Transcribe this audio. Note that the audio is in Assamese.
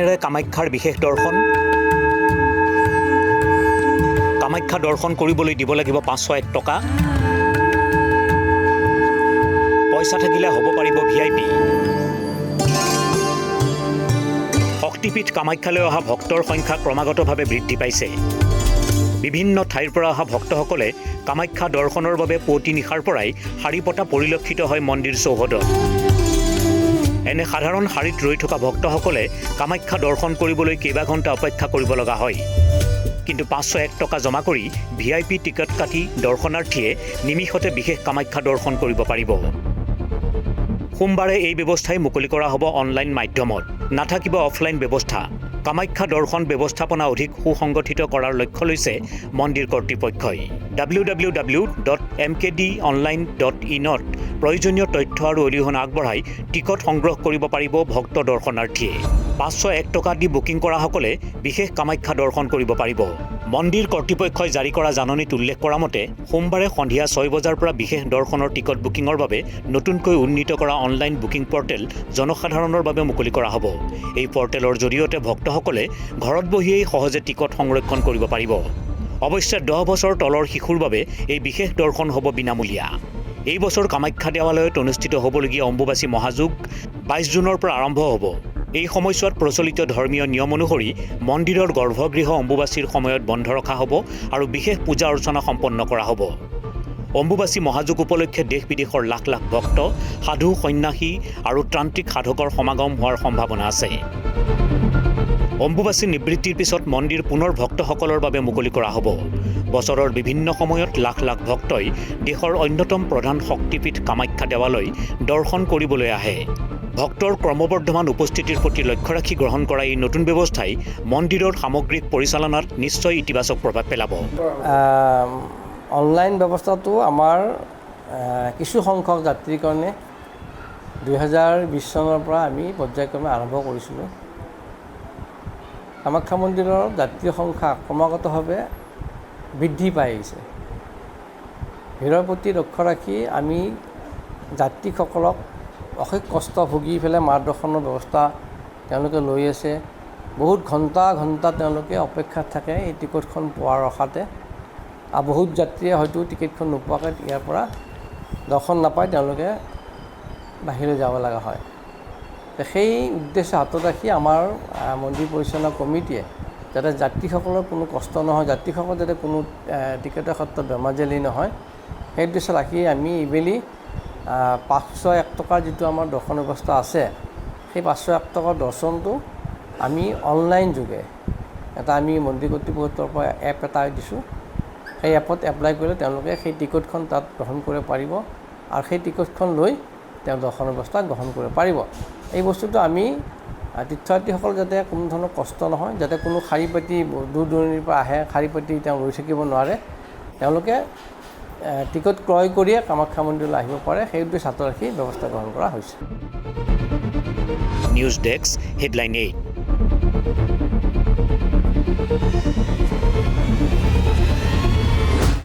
ট্ৰেইনেৰে কামাখ্যাৰ বিশেষ দৰ্শন। কামাখ্যা দৰ্শন কৰিবলৈ দিব লাগিব 501 টকা। পইচা থাকিলে হ'ব পাৰিব VIP। শক্তিপীঠ কামাখ্যালৈ অহা ভক্তৰ সংখ্যা ক্ৰমাগতভাৱে বৃদ্ধি পাইছে। বিভিন্ন ঠাইৰ পৰা অহা ভক্তসকলে কামাখ্যা দৰ্শনৰ বাবে পুৱতি নিশাৰ পৰাই শাৰী পতা পৰিলক্ষিত হয় মন্দিৰ চৌহদত। এনে সাধাৰণ শাৰীত ৰৈ থকা ভক্তসকলে কামাখ্যা দৰ্শন কৰিবলৈ কেইবা ঘণ্টা অপেক্ষা কৰিব লগা হয়। কিন্তু 501 টকা জমা কৰি VIP টিকট কাটি দৰ্শনাৰ্থীয়ে নিমিষতে বিশেষ কামাখ্যা দৰ্শন কৰিব পাৰিব। সোমবাৰে এই ব্যৱস্থাই মুকলি কৰা হ'ব অনলাইন মাধ্যমত। নাথাকিব অফলাইন ব্যৱস্থা। কামাখ্যা দৰ্শন ব্যৱস্থাপনা অধিক সুসংগঠিত কৰাৰ লক্ষ্য লৈছে মন্দিৰ কৰ্তৃপক্ষই। www.mkdonline.in-ত প্ৰয়োজনীয় তথ্য আৰু অৰিহণা আগবঢ়াই টিকট সংগ্ৰহ কৰিব পাৰিব ভক্ত দৰ্শনাৰ্থীয়ে। 501 টকা দি বুকিং কৰাসকলে বিশেষ কামাখ্যা দৰ্শন কৰিব পাৰিব। মন্দিৰ কৰ্তৃপক্ষই জাৰি কৰা জাননীত উল্লেখ কৰা মতে সোমবাৰে সন্ধিয়া 6 বজাৰ পৰা বিশেষ দৰ্শনৰ টিকট বুকিঙৰ বাবে নতুনকৈ উন্নীত কৰা অনলাইন বুকিং পৰ্টেল জনসাধাৰণৰ বাবে মুকলি কৰা হ'ব। এই পৰ্টেলৰ জৰিয়তে ভক্তসকলে ঘৰত বহিয়েই সহজে টিকট সংৰক্ষণ কৰিব পাৰিব। অৱশ্যে 10 বছৰ তলৰ শিশুৰ বাবে এই বিশেষ দৰ্শন হ'ব বিনামূলীয়া। এই বছৰ কামাখ্যা দেৱালয়ত অনুষ্ঠিত হ'বলগীয়া অম্বুবাচী মহাযুগ 22 জুনৰ পৰা আৰম্ভ হ'ব। এই সময়ছোৱাত প্ৰচলিত ধৰ্মীয় নিয়ম অনুসৰি মন্দিৰৰ গৰ্ভগৃহ অম্বুবাচীৰ সময়ত বন্ধ ৰখা হ'ব আৰু বিশেষ পূজা অৰ্চনা সম্পন্ন কৰা হ'ব। অম্বুবাচী মহাযুগ উপলক্ষে দেশ বিদেশৰ লাখ লাখ ভক্ত, সাধু, সন্ন্যাসী আৰু ত্ৰান্ত্ৰিক সাধকৰ সমাগম হোৱাৰ সম্ভাৱনা আছে। অম্বুবাচী নিবৃত্তিৰ পিছত মন্দিৰ পুনৰ ভক্তসকলৰ বাবে মুকলি কৰা হ'ব। বছৰৰ বিভিন্ন সময়ত লাখ লাখ ভক্তই দেশৰ অন্যতম প্ৰধান শক্তিপীঠ কামাখ্যা দেৱালয় দৰ্শন কৰিবলৈ আহে। ভক্তৰ ক্ৰমবৰ্ধমান উপস্থিতিৰ প্ৰতি লক্ষ্য ৰাখি গ্ৰহণ কৰা এই নতুন ব্যৱস্থাই মন্দিৰৰ সামগ্ৰিক পৰিচালনাত নিশ্চয় ইতিবাচক প্ৰভাৱ পেলাব। অনলাইন ব্যৱস্থাটো আমাৰ কিছু সংখ্যক যাত্ৰীৰ কাৰণে 2020 চনৰ পৰা আমি পৰ্যায়ক্ৰমে আৰম্ভ কৰিছিলোঁ। কামাখ্যা মন্দিৰৰ যাত্ৰীৰ সংখ্যা ক্ৰমাগতভাৱে বৃদ্ধি পাই আহিছে। ভিৰৰ প্ৰতি লক্ষ্য ৰাখি আমি যাত্ৰীসকলক অশেষ কষ্ট ভুগি পেলাই মা দৰ্শনৰ ব্যৱস্থা তেওঁলোকে লৈ আছে। বহুত ঘণ্টা তেওঁলোকে অপেক্ষাত থাকে এই টিকটখন পোৱাৰ আশাতে। আৰু বহুত যাত্ৰীয়ে হয়তো টিকেটখন নোপোৱাকৈ ইয়াৰ পৰা দৰ্শন নাপায়, তেওঁলোকে বাহিৰলৈ যাব লগা হয়। সেই উদ্দেশ্য হাতত ৰাখি আমাৰ মন্দিৰ পৰিচালনা কমিটিয়ে যাতে যাত্ৰীসকলৰ কোনো কষ্ট নহয়, যাত্ৰীসকল যাতে কোনো টিকেটৰ ক্ষেত্ৰত বেমাজেলি নহয়, সেই উদ্দেশ্য ৰাখি আমি এইবেলি 501 টকাৰ যিটো আমাৰ দৰ্শন ব্যৱস্থা আছে, সেই 501 টকাৰ দৰ্শনটো আমি অনলাইন যোগে আমি মন্দিৰ কৰ্তৃপক্ষৰ পৰা এপ এটা দিছোঁ। সেই এপত এপ্লাই কৰিলে তেওঁলোকে সেই টিকটখন তাত গ্ৰহণ কৰিব পাৰিব আৰু সেই টিকটখন লৈ তেওঁ দৰ্শন ব্যৱস্থা গ্ৰহণ কৰিব পাৰিব। এই বস্তুটো আমি তীৰ্থযাত্ৰীসকল যাতে কোনো ধৰণৰ কষ্ট নহয়, যাতে কোনো শাৰী পাতি দূৰ দূৰণিৰ পৰা আহে, শাৰী পাতি তেওঁ ৰৈ থাকিব নোৱাৰে, তেওঁলোকে টিকট ক্ৰয় কৰিয়ে কামাখ্যা মন্দিৰলৈ আহিব পাৰে, সেই উদ্দেশ্য হাতত ৰাখি ব্যৱস্থা গ্ৰহণ কৰা হৈছে। News desk, headline 8।